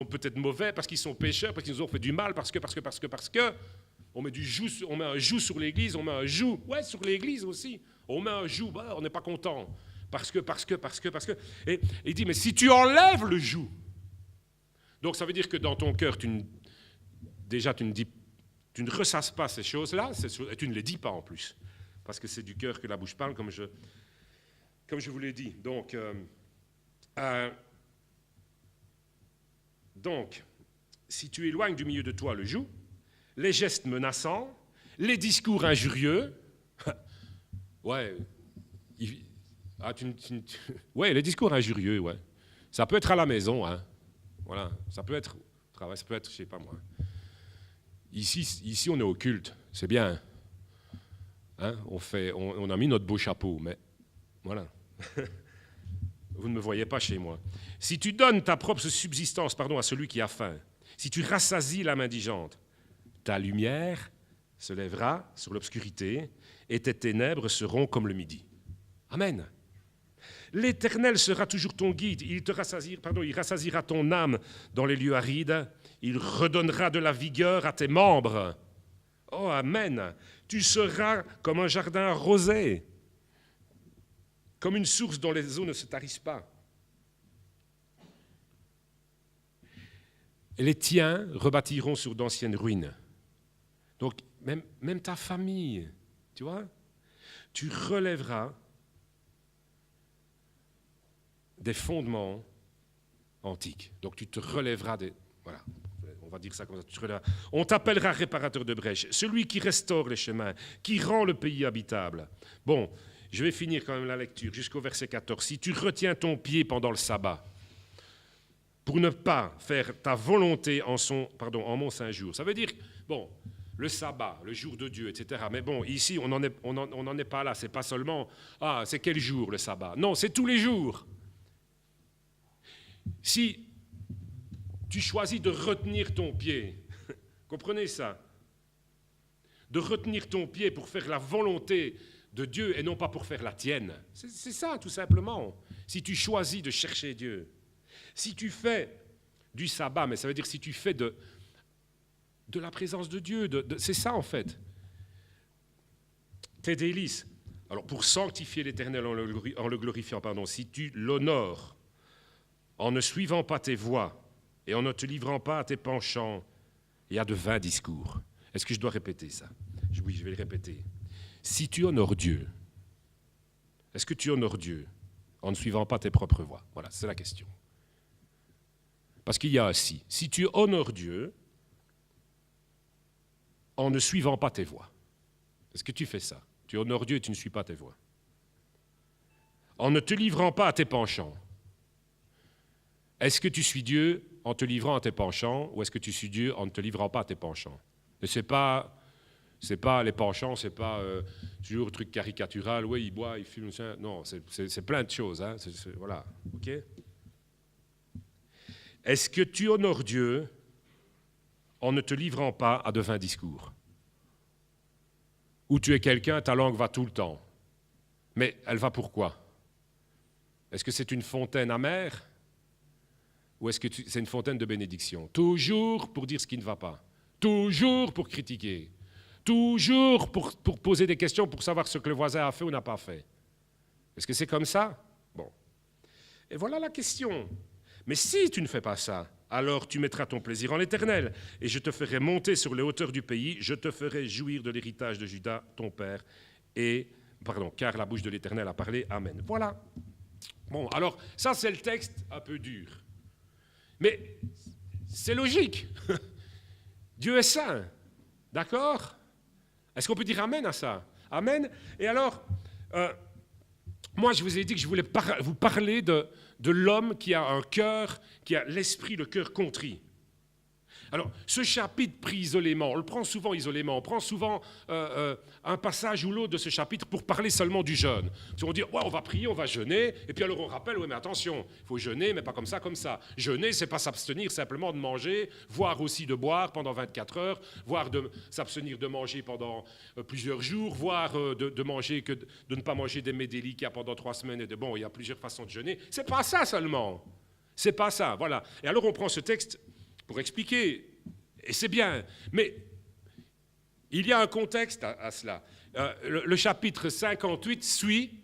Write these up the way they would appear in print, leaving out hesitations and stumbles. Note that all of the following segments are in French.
sont peut-être mauvais, parce qu'ils sont pécheurs, parce qu'ils nous ont fait du mal, parce que. On met un joug sur l'église, on met un joug, ouais, sur l'église aussi. On met un joug, bah, on n'est pas content. Parce que. Et il dit, mais si tu enlèves le joug, donc ça veut dire que dans ton cœur, tu ne ressasses pas ces choses-là, et tu ne les dis pas en plus. Parce que c'est du cœur que la bouche parle, comme je vous l'ai dit. Donc, si tu éloignes du milieu de toi le joug, les gestes menaçants, les discours injurieux, ouais, ouais, les discours injurieux, ouais. Ça peut être à la maison, hein. Voilà, ça peut être au travail, ça peut être, je sais pas moi. Ici, on est au culte, c'est bien. Hein, on a mis notre beau chapeau, mais voilà. Vous ne me voyez pas chez moi. Si tu donnes ta propre subsistance, à celui qui a faim, si tu rassasies l'âme indigente, ta lumière se lèvera sur l'obscurité et tes ténèbres seront comme le midi. Amen. L'Éternel sera toujours ton guide. Il rassasiera ton âme dans les lieux arides. Il redonnera de la vigueur à tes membres. Oh, amen. Tu seras comme un jardin arrosé, comme une source dont les eaux ne se tarissent pas. Et les tiens rebâtiront sur d'anciennes ruines. Donc, même ta famille, tu vois, tu relèveras des fondements antiques. Donc, tu te relèveras des... Voilà, on va dire ça comme ça. On t'appellera réparateur de brèches, celui qui restaure les chemins, qui rend le pays habitable. Bon, je vais finir quand même la lecture jusqu'au verset 14. Si tu retiens ton pied pendant le sabbat, pour ne pas faire ta volonté en mon saint jour. Ça veut dire, bon, le sabbat, le jour de Dieu, etc. Mais bon, ici, on n'en est pas là. C'est pas seulement, c'est quel jour le sabbat? Non, c'est tous les jours. Si tu choisis de retenir ton pied, comprenez ça? De retenir ton pied pour faire la volonté de Dieu et non pas pour faire la tienne. C'est ça, tout simplement. Si tu choisis de chercher Dieu. Si tu fais du sabbat, mais ça veut dire si tu fais de la présence de Dieu, c'est ça en fait. Tes délices. Alors pour sanctifier l'Éternel en le glorifiant, si tu l'honores en ne suivant pas tes voies et en ne te livrant pas à tes penchants, il y a de vains discours. Est-ce que je dois répéter ça? Oui, je vais le répéter. Si tu honores Dieu, est-ce que tu honores Dieu en ne suivant pas tes propres voies? Voilà, c'est la question. Parce qu'il y a aussi, si tu honores Dieu en ne suivant pas tes voies, est-ce que tu fais ça? Tu honores Dieu et tu ne suis pas tes voies. En ne te livrant pas à tes penchants, est-ce que tu suis Dieu en te livrant à tes penchants ou est-ce que tu suis Dieu en ne te livrant pas à tes penchants? Et c'est pas les penchants, c'est pas toujours un truc caricatural, oui, il boit, il fume, non, c'est plein de choses, hein, voilà, ok? Est-ce que tu honores Dieu en ne te livrant pas à de vains discours? Ou tu es quelqu'un, ta langue va tout le temps. Mais elle va pourquoi? Est-ce que c'est une fontaine amère? Ou est-ce que c'est une fontaine de bénédiction? Toujours pour dire ce qui ne va pas. Toujours pour critiquer. Toujours pour poser des questions pour savoir ce que le voisin a fait ou n'a pas fait. Est-ce que c'est comme ça? Bon. Et voilà la question. Mais si tu ne fais pas ça, alors tu mettras ton plaisir en l'Éternel, et je te ferai monter sur les hauteurs du pays, je te ferai jouir de l'héritage de Juda, ton père, car la bouche de l'Éternel a parlé. Amen. Voilà. Bon, alors, ça c'est le texte un peu dur. Mais c'est logique. Dieu est saint. D'accord? Est-ce qu'on peut dire Amen à ça? Amen. Et alors, moi je vous ai dit que je voulais vous parler de l'homme qui a un cœur, qui a l'esprit, le cœur contrit. Alors, ce chapitre pris isolément, on le prend souvent isolément, on prend souvent un passage ou l'autre de ce chapitre pour parler seulement du jeûne. On dit, ouais, on va prier, on va jeûner, et puis alors on rappelle, ouais, mais attention, il faut jeûner, mais pas comme ça, comme ça. Jeûner, c'est pas s'abstenir simplement de manger, voire aussi de boire pendant 24 heures, voire de s'abstenir de manger pendant plusieurs jours, voire de ne pas manger des mets délicats pendant 3 semaines, il y a plusieurs façons de jeûner. C'est pas ça seulement. C'est pas ça, voilà. Et alors on prend ce texte pour expliquer, et c'est bien, mais il y a un contexte à cela. Le chapitre 58 suit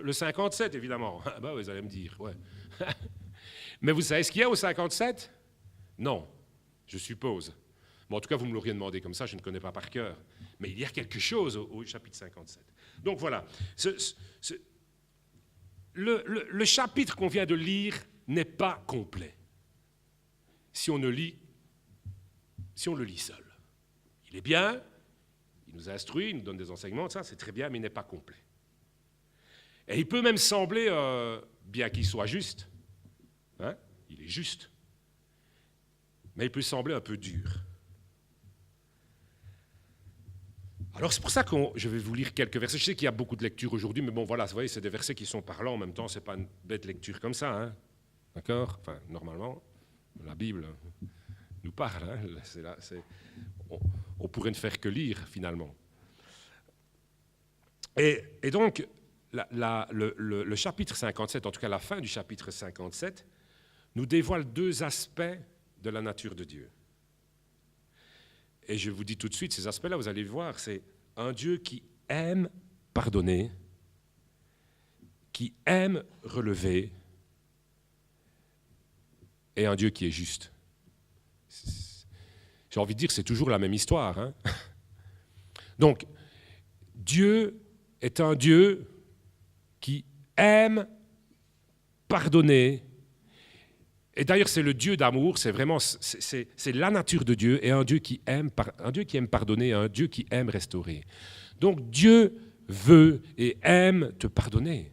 le 57, évidemment. Ah bah, vous allez me dire, ouais. Mais vous savez ce qu'il y a au 57 ? Non, je suppose. Bon, en tout cas, vous me l'auriez demandé comme ça, je ne connais pas par cœur. Mais il y a quelque chose au chapitre 57. Donc voilà, le chapitre qu'on vient de lire n'est pas complet si on le lit seul. Il est bien, il nous instruit, il nous donne des enseignements, ça c'est très bien, mais il n'est pas complet. Et il peut même sembler, bien qu'il soit juste, hein, il est juste, mais il peut sembler un peu dur. Alors c'est pour ça que je vais vous lire quelques versets. Je sais qu'il y a beaucoup de lectures aujourd'hui, mais bon voilà, vous voyez, c'est des versets qui sont parlants en même temps, c'est pas une bête lecture comme ça, hein, d'accord ? Enfin, normalement, la Bible nous parle, hein, on pourrait ne faire que lire finalement. Et donc, le chapitre 57, en tout cas la fin du chapitre 57, nous dévoile deux aspects de la nature de Dieu. Et je vous dis tout de suite, ces aspects-là, vous allez voir, c'est un Dieu qui aime pardonner, qui aime relever, et un Dieu qui est juste. J'ai envie de dire que c'est toujours la même histoire, hein. Donc, Dieu est un Dieu qui aime pardonner. Et d'ailleurs, c'est le Dieu d'amour, c'est vraiment c'est la nature de Dieu, et un Dieu qui aime pardonner, un Dieu qui aime restaurer. Donc Dieu veut et aime te pardonner.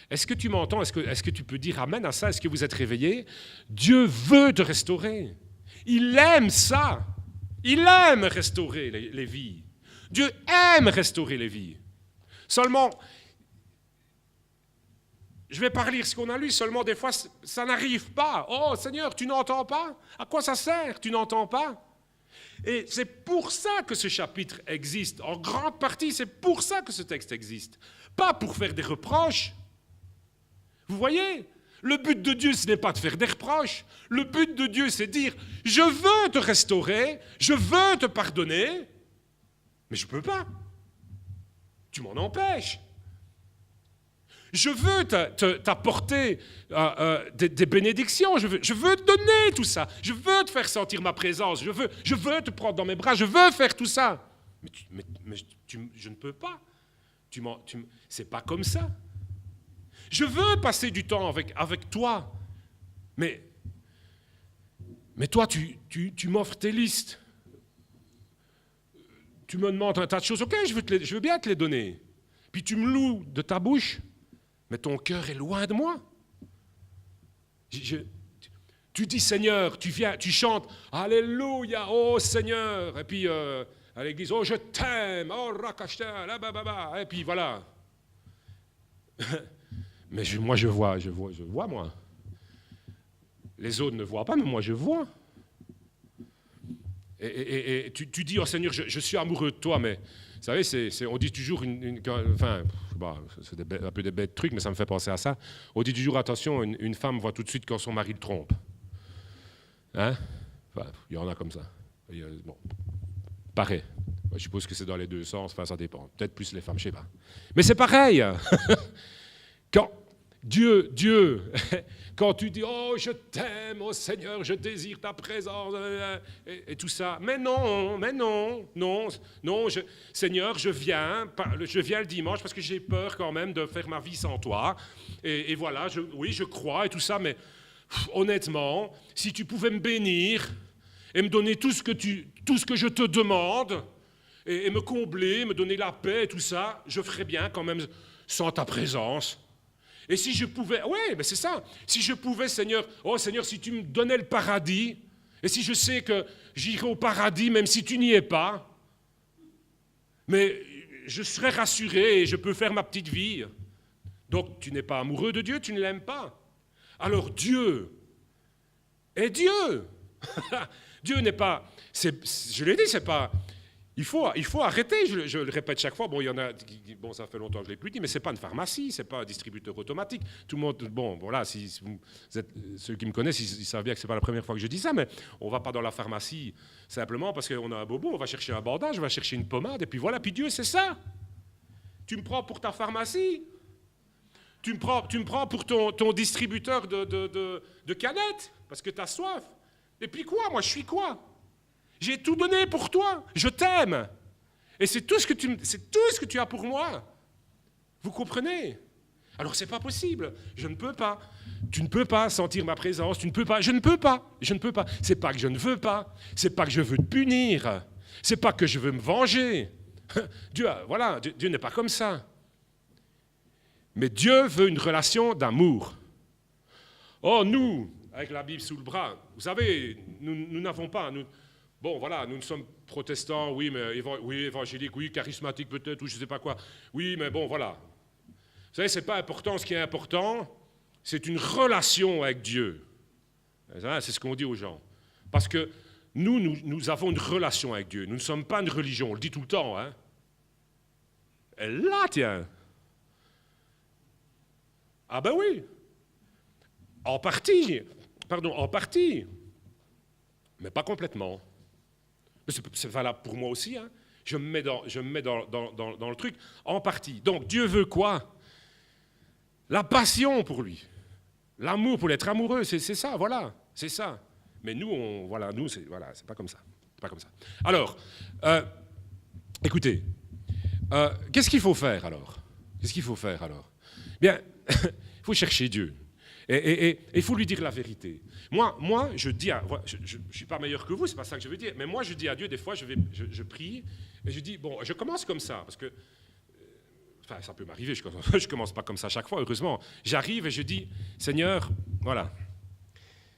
Est-ce que tu m'entends ? Est-ce que tu peux dire amen à ça ? Est-ce que vous êtes réveillés ? Dieu veut te restaurer. Il aime ça. Il aime restaurer les vies. Dieu aime restaurer les vies. Seulement, je ne vais pas relire ce qu'on a lu, seulement des fois, ça n'arrive pas. Oh Seigneur, tu n'entends pas ? À quoi ça sert ? Tu n'entends pas ? Et c'est pour ça que ce chapitre existe. En grande partie, c'est pour ça que ce texte existe. Pas pour faire des reproches. Vous voyez ? Le but de Dieu, ce n'est pas de faire des reproches. Le but de Dieu, c'est de dire, je veux te restaurer, je veux te pardonner, mais je ne peux pas. Tu m'en empêches. Je veux t'apporter des bénédictions, je veux te donner tout ça, je veux te faire sentir ma présence, je veux te prendre dans mes bras, je veux faire tout ça. Mais je ne peux pas. C'est pas comme ça. Je veux passer du temps avec toi, mais toi, tu m'offres tes listes. Tu me demandes un tas de choses, ok, je veux bien te les donner. Puis tu me loues de ta bouche. Mais ton cœur est loin de moi. Tu dis Seigneur, tu viens, tu chantes Alléluia, oh Seigneur. Et puis à l'église, oh je t'aime, oh rakashta, la bababa. Et puis voilà. Mais moi je vois moi. Les autres ne voient pas, mais moi je vois. Et tu dis, oh Seigneur, je suis amoureux de toi, mais vous savez, on dit toujours, c'est un peu des bêtes trucs, mais ça me fait penser à ça. On dit toujours, attention, une femme voit tout de suite quand son mari le trompe. Hein ? Enfin, il y en a comme ça. Bon, pareil. Je suppose que c'est dans les deux sens, enfin ça dépend. Peut-être plus les femmes, je ne sais pas. Mais c'est pareil. Quand Dieu, quand tu dis « Oh, je t'aime, oh Seigneur, je désire ta présence » et tout ça. Mais non, Seigneur, je viens le dimanche parce que j'ai peur quand même de faire ma vie sans toi. Et voilà, je crois et tout ça, mais honnêtement, si tu pouvais me bénir et me donner tout ce que je te demande et me combler, me donner la paix et tout ça, je ferais bien quand même sans ta présence. Et si je pouvais, ouais, mais c'est ça, si je pouvais, Seigneur, oh Seigneur, si tu me donnais le paradis, et si je sais que j'irai au paradis même si tu n'y es pas, mais je serais rassuré et je peux faire ma petite vie. Donc tu n'es pas amoureux de Dieu, tu ne l'aimes pas. Alors Dieu est Dieu. Dieu n'est pas, je l'ai dit, c'est pas, Il faut arrêter, je le répète chaque fois. Bon, il y en a, bon, ça fait longtemps que je ne l'ai plus dit, mais ce n'est pas une pharmacie, ce n'est pas un distributeur automatique. Tout le monde, bon, voilà, si vous êtes, ceux qui me connaissent, ils savent bien que ce n'est pas la première fois que je dis ça, mais on ne va pas dans la pharmacie simplement parce qu'on a un bobo, on va chercher un bandage, on va chercher une pommade, et puis voilà, puis Dieu, c'est ça. Tu me prends pour ta pharmacie, tu me prends pour ton distributeur de canettes, parce que tu as soif. Et puis quoi, moi je suis quoi? J'ai tout donné pour toi, je t'aime. Et c'est tout ce que tu as pour moi. Vous comprenez? Alors c'est pas possible, je ne peux pas. Tu ne peux pas sentir ma présence, tu ne peux pas, je ne peux pas. C'est pas que je ne veux pas, c'est pas que je veux te punir, c'est pas que je veux me venger. Dieu n'est pas comme ça. Mais Dieu veut une relation d'amour. Oh, nous, avec la Bible sous le bras, vous savez, nous n'avons pas... Bon, voilà, nous sommes protestants, oui, mais oui, évangéliques, oui, charismatiques peut-être, ou je ne sais pas quoi. Oui, mais bon, voilà. Vous savez, ce n'est pas important. Ce qui est important, c'est une relation avec Dieu. C'est ce qu'on dit aux gens. Parce que nous avons une relation avec Dieu. Nous ne sommes pas une religion, on le dit tout le temps. Hein. Et là, tiens. Ah ben oui. En partie, mais pas complètement. C'est valable pour moi aussi. Hein. Je me mets dans le truc en partie. Donc Dieu veut quoi? La passion pour lui. L'amour pour l'être amoureux, c'est ça, voilà. C'est ça. Mais nous, c'est pas comme ça. Pas comme ça. Alors, écoutez, qu'est-ce qu'il faut faire alors? Bien, il faut chercher Dieu. Et il faut lui dire la vérité. Moi, je dis, je ne suis pas meilleur que vous, c'est pas ça que je veux dire, mais moi, je dis à Dieu, des fois, je prie, et je dis, bon, je commence comme ça, parce que, enfin, ça peut m'arriver, je ne commence pas comme ça chaque fois, heureusement. J'arrive et je dis, Seigneur, voilà,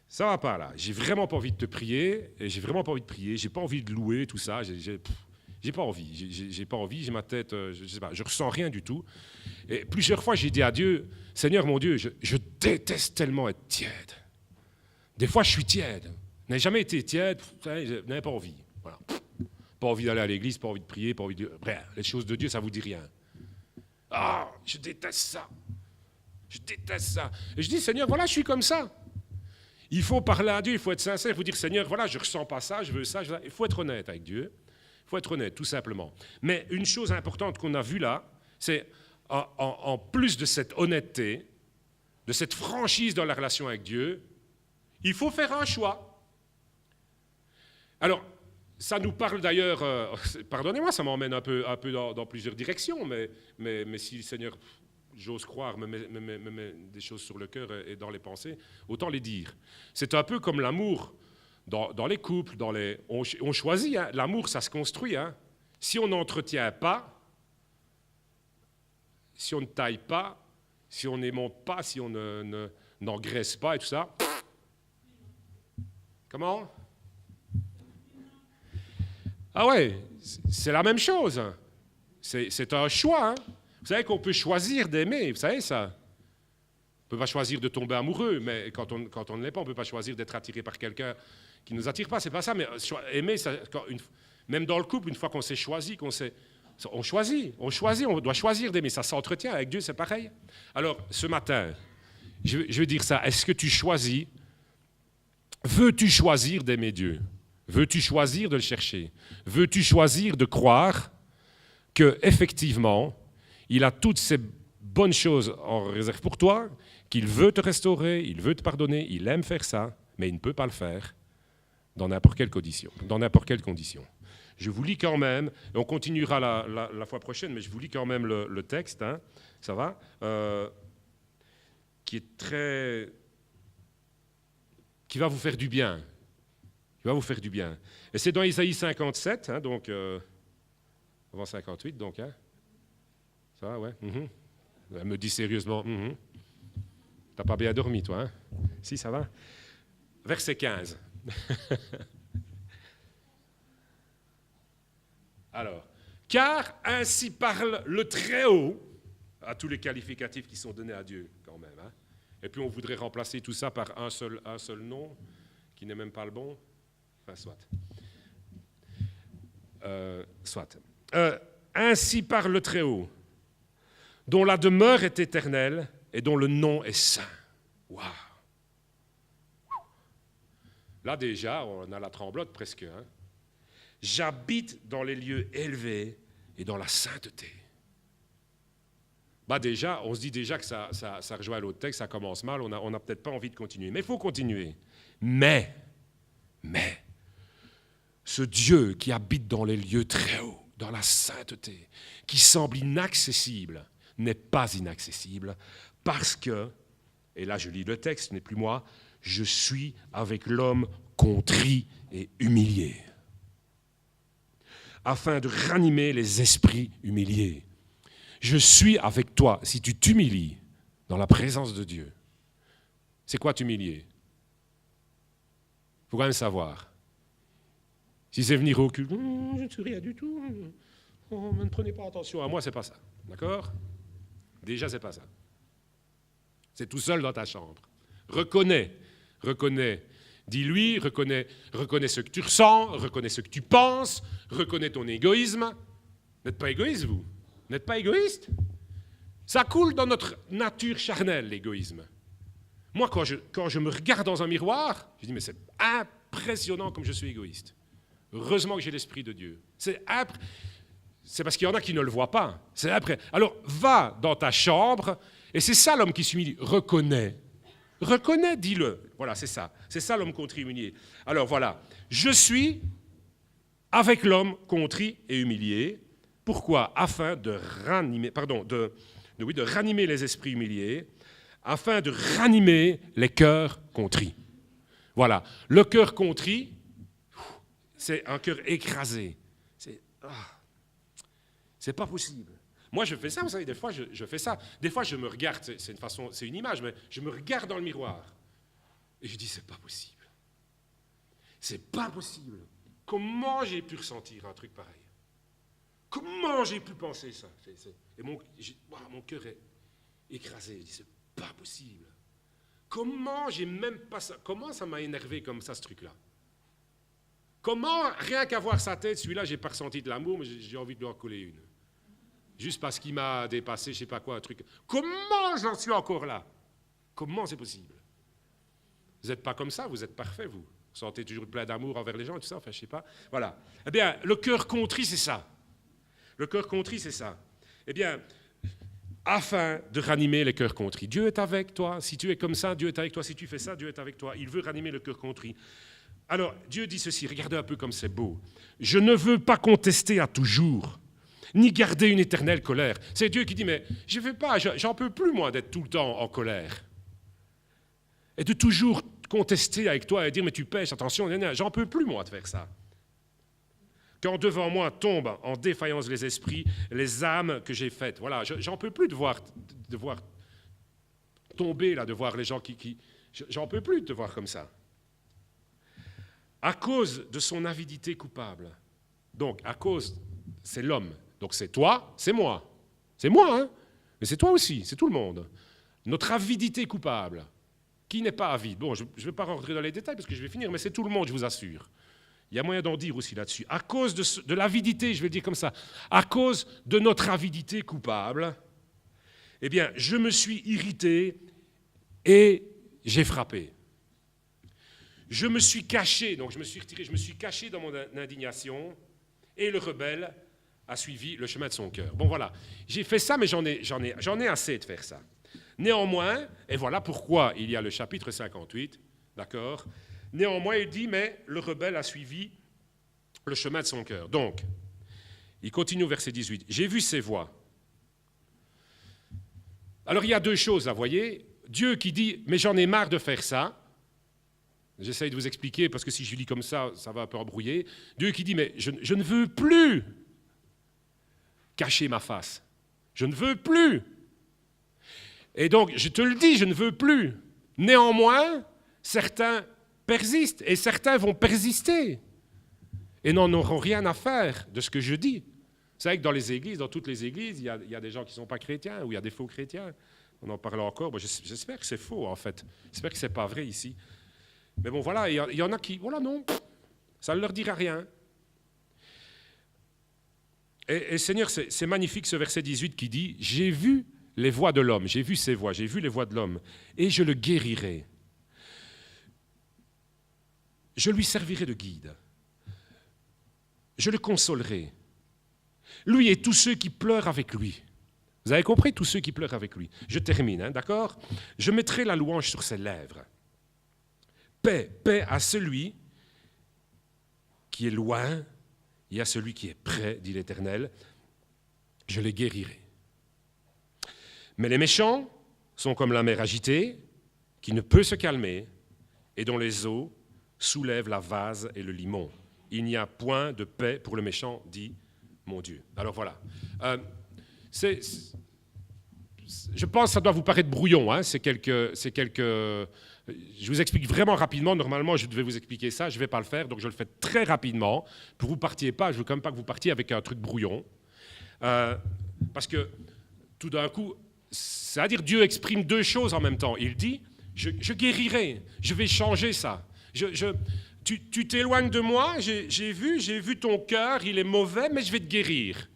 ça va pas là, j'ai vraiment pas envie de te prier, et j'ai vraiment pas envie de prier, j'ai pas envie de louer, tout ça, j'ai pas envie, j'ai pas envie, j'ai ma tête, je sais pas, je ressens rien du tout. Et plusieurs fois, j'ai dit à Dieu, Seigneur mon Dieu, je déteste tellement être tiède. Des fois, je suis tiède. Je n'ai jamais été tiède, je n'avais pas envie. Voilà. Pas envie d'aller à l'église, pas envie de prier, pas envie de... Bref, les choses de Dieu, ça ne vous dit rien. Ah, je déteste ça. Je déteste ça. Et je dis, Seigneur, voilà, je suis comme ça. Il faut parler à Dieu, il faut être sincère, il faut dire, Seigneur, voilà, je ne ressens pas ça, je veux ça. Il faut être honnête avec Dieu. Il faut être honnête, tout simplement. Mais une chose importante qu'on a vue là, c'est... En plus de cette honnêteté, de cette franchise dans la relation avec Dieu, il faut faire un choix. Alors, ça nous parle d'ailleurs, pardonnez-moi, ça m'emmène un peu dans plusieurs directions, mais si le Seigneur, j'ose croire, me met des choses sur le cœur et dans les pensées, autant les dire. C'est un peu comme l'amour dans les couples, on choisit, hein, l'amour ça se construit. Hein. Si on n'entretient pas, si on ne taille pas, si on n'aimonte pas, si on n'engraisse pas et tout ça. Comment? Ah ouais, c'est la même chose. C'est un choix. Hein. Vous savez qu'on peut choisir d'aimer, vous savez ça? On ne peut pas choisir de tomber amoureux, mais quand on ne l'est pas, on ne peut pas choisir d'être attiré par quelqu'un qui ne nous attire pas. C'est pas ça, mais aimer, ça, même dans le couple, une fois qu'on s'est choisi, on choisit, on doit choisir d'aimer, ça s'entretient, avec Dieu c'est pareil. Alors ce matin, je veux dire ça, est-ce que tu choisis, veux-tu choisir d'aimer Dieu? Veux-tu choisir de le chercher? Veux-tu choisir de croire qu'effectivement, il a toutes ces bonnes choses en réserve pour toi, qu'il veut te restaurer, il veut te pardonner, il aime faire ça, mais il ne peut pas le faire dans n'importe quelle condition. Je vous lis quand même, et on continuera la fois prochaine, mais je vous lis quand même le texte, hein, ça va, qui va vous faire du bien. Et c'est dans Isaïe 57, hein, donc, avant 58, donc, hein. Ça va, ouais. Elle me dit sérieusement, t'as pas bien dormi, toi, hein? Si, ça va. Verset 15. Alors, car ainsi parle le Très-Haut, à tous les qualificatifs qui sont donnés à Dieu quand même. Hein. Et puis on voudrait remplacer tout ça par un seul nom, qui n'est même pas le bon. Enfin, soit. soit. Ainsi parle le Très-Haut, dont la demeure est éternelle et dont le nom est saint. Waouh! Là déjà, on a la tremblote presque. Hein? J'habite dans les lieux élevés et dans la sainteté. Bah déjà, on se dit déjà que ça rejoint l'autre texte, ça commence mal, on n'a peut-être pas envie de continuer. Mais il faut continuer. Mais, ce Dieu qui habite dans les lieux très hauts, dans la sainteté, qui semble inaccessible, n'est pas inaccessible, parce que, et là je lis le texte, ce n'est plus moi, je suis avec l'homme contrit et humilié, afin de ranimer les esprits humiliés. Je suis avec toi. Si tu t'humilies dans la présence de Dieu, c'est quoi t'humilier? Il faut quand même savoir. Si c'est venir au culte, je ne suis rien du tout, ne prenez pas attention à moi, c'est pas ça. D'accord? Déjà, c'est pas ça. C'est tout seul dans ta chambre. Reconnais. Dis-lui, reconnais ce que tu ressens, reconnais ce que tu penses, reconnais ton égoïsme. Vous n'êtes pas égoïste, vous? Vous n'êtes pas égoïste? Ça coule dans notre nature charnelle, l'égoïsme. Moi, quand je me regarde dans un miroir, je dis, mais c'est impressionnant comme je suis égoïste. Heureusement que j'ai l'Esprit de Dieu. C'est parce qu'il y en a qui ne le voient pas. C'est après. Alors, va dans ta chambre, et c'est ça l'homme qui s'humilie. Reconnais, dis-le. Voilà, c'est ça. C'est ça l'homme contrit et humilié. Alors voilà, je suis avec l'homme contrit et humilié. Pourquoi? Afin de ranimer les esprits humiliés, afin de ranimer les cœurs contrits. Voilà, le cœur contrit, c'est un cœur écrasé. C'est pas possible. Moi, je fais ça, vous savez, des fois, je fais ça. Des fois, je me regarde, c'est une image, mais je me regarde dans le miroir. Et je dis, c'est pas possible. C'est pas possible. Comment j'ai pu ressentir un truc pareil? Comment j'ai pu penser ça? Et mon cœur est écrasé. Je dis, c'est pas possible. Comment j'ai même pas ça? Comment ça m'a énervé comme ça, ce truc-là? Comment, rien qu'à voir sa tête, celui-là, j'ai pas ressenti de l'amour, mais j'ai envie de lui en coller une. Juste parce qu'il m'a dépassé, je sais pas quoi, un truc. Comment j'en suis encore là? Comment c'est possible? Vous n'êtes pas comme ça, vous êtes parfait, vous. Vous sentez toujours plein d'amour envers les gens et tout ça, enfin, je sais pas. Voilà. Eh bien, le cœur contrit, c'est ça. Le cœur contrit, c'est ça. Eh bien, afin de ranimer les cœurs contrits. Dieu est avec toi. Si tu es comme ça, Dieu est avec toi. Si tu fais ça, Dieu est avec toi. Il veut ranimer le cœur contrit. Alors, Dieu dit ceci, regardez un peu comme c'est beau. Je ne veux pas contester à toujours, ni garder une éternelle colère. C'est Dieu qui dit, mais je ne fais pas, j'en peux plus, moi, d'être tout le temps en colère. Et de toujours contester avec toi et dire, mais tu pêches, attention, j'en peux plus, moi, de faire ça. Quand devant moi tombent en défaillance les esprits, les âmes que j'ai faites. Voilà, j'en peux plus de voir tomber, là, de voir les gens qui j'en peux plus de te voir comme ça. À cause de son avidité coupable. Donc, à cause, c'est l'homme. Donc, c'est toi, c'est moi. C'est moi, hein? Mais c'est toi aussi, c'est tout le monde. Notre avidité coupable. Qui n'est pas avide? Bon, je ne vais pas rentrer dans les détails parce que je vais finir, mais c'est tout le monde, je vous assure. Il y a moyen d'en dire aussi là-dessus. À cause de l'avidité, je vais le dire comme ça, à cause de notre avidité coupable, eh bien, je me suis irrité et j'ai frappé. Je me suis caché, donc je me suis retiré, je me suis caché dans mon indignation, et le rebelle a suivi le chemin de son cœur. Bon, voilà, j'ai fait ça, mais j'en ai assez de faire ça. Néanmoins, et voilà pourquoi il y a le chapitre 58, d'accord? Néanmoins, il dit, mais le rebelle a suivi le chemin de son cœur. Donc, il continue au verset 18. J'ai vu ses voies. Alors, il y a deux choses, là, vous voyez. Dieu qui dit, mais j'en ai marre de faire ça. J'essaye de vous expliquer, parce que si je lis comme ça, ça va un peu embrouiller. Dieu qui dit, mais je ne veux plus cacher ma face. Je ne veux plus. Et donc, je te le dis, je ne veux plus. Néanmoins, certains persistent, et certains vont persister, et n'en auront rien à faire de ce que je dis. C'est vrai que dans les églises, dans toutes les églises, il y a des gens qui ne sont pas chrétiens, ou il y a des faux chrétiens. On en parle encore. Bon, j'espère que c'est faux, en fait. J'espère que ce n'est pas vrai ici. Mais bon, voilà, il y en a qui... Voilà, non, ça ne leur dira rien. Et Seigneur, c'est magnifique ce verset 18 qui dit « J'ai vu les voies de l'homme, j'ai vu ses voies, j'ai vu les voies de l'homme, et je le guérirai. Je lui servirai de guide. Je le consolerai. Lui et tous ceux qui pleurent avec lui. » Vous avez compris, tous ceux qui pleurent avec lui. Je termine, d'accord? Je mettrai la louange sur ses lèvres. Paix, paix à celui qui est loin et à celui qui est près, dit l'Éternel. Je les guérirai. Mais les méchants sont comme la mer agitée, qui ne peut se calmer, et dont les eaux soulèvent la vase et le limon. Il n'y a point de paix pour le méchant, dit mon Dieu. Alors voilà. Je pense que ça doit vous paraître brouillon. Hein, je vous explique vraiment rapidement. Normalement, je devais vous expliquer ça. Je ne vais pas le faire, donc je le fais très rapidement. Pour que vous ne partiez pas, je ne veux quand même pas que vous partiez avec un truc brouillon. Parce que tout d'un coup, c'est-à-dire Dieu exprime deux choses en même temps. Il dit, je guérirai, je vais changer ça. Tu t'éloignes de moi, j'ai vu ton cœur, il est mauvais, mais je vais te guérir.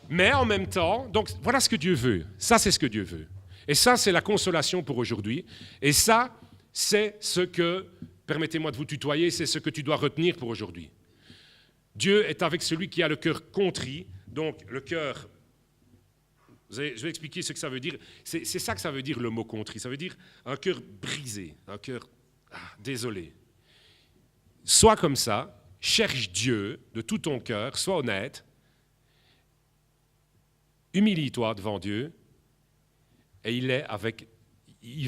Mais en même temps, donc voilà ce que Dieu veut. Ça, c'est ce que Dieu veut. Et ça, c'est la consolation pour aujourd'hui. Et ça, c'est ce que, permettez-moi de vous tutoyer, c'est ce que tu dois retenir pour aujourd'hui. Dieu est avec celui qui a le cœur contrit, donc le cœur... Je vais expliquer ce que ça veut dire. C'est ça que ça veut dire le mot contrit. Ça veut dire un cœur brisé, un cœur désolé. Sois comme ça, cherche Dieu de tout ton cœur, sois honnête, humilie-toi devant Dieu, et il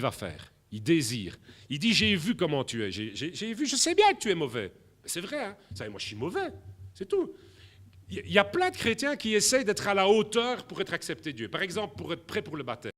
va faire, il désire. Il dit, j'ai vu comment tu es, j'ai vu, je sais bien que tu es mauvais. C'est vrai, hein? Vous savez, moi je suis mauvais, c'est tout. Il y a plein de chrétiens qui essayent d'être à la hauteur pour être acceptés de Dieu. Par exemple, pour être prêt pour le baptême.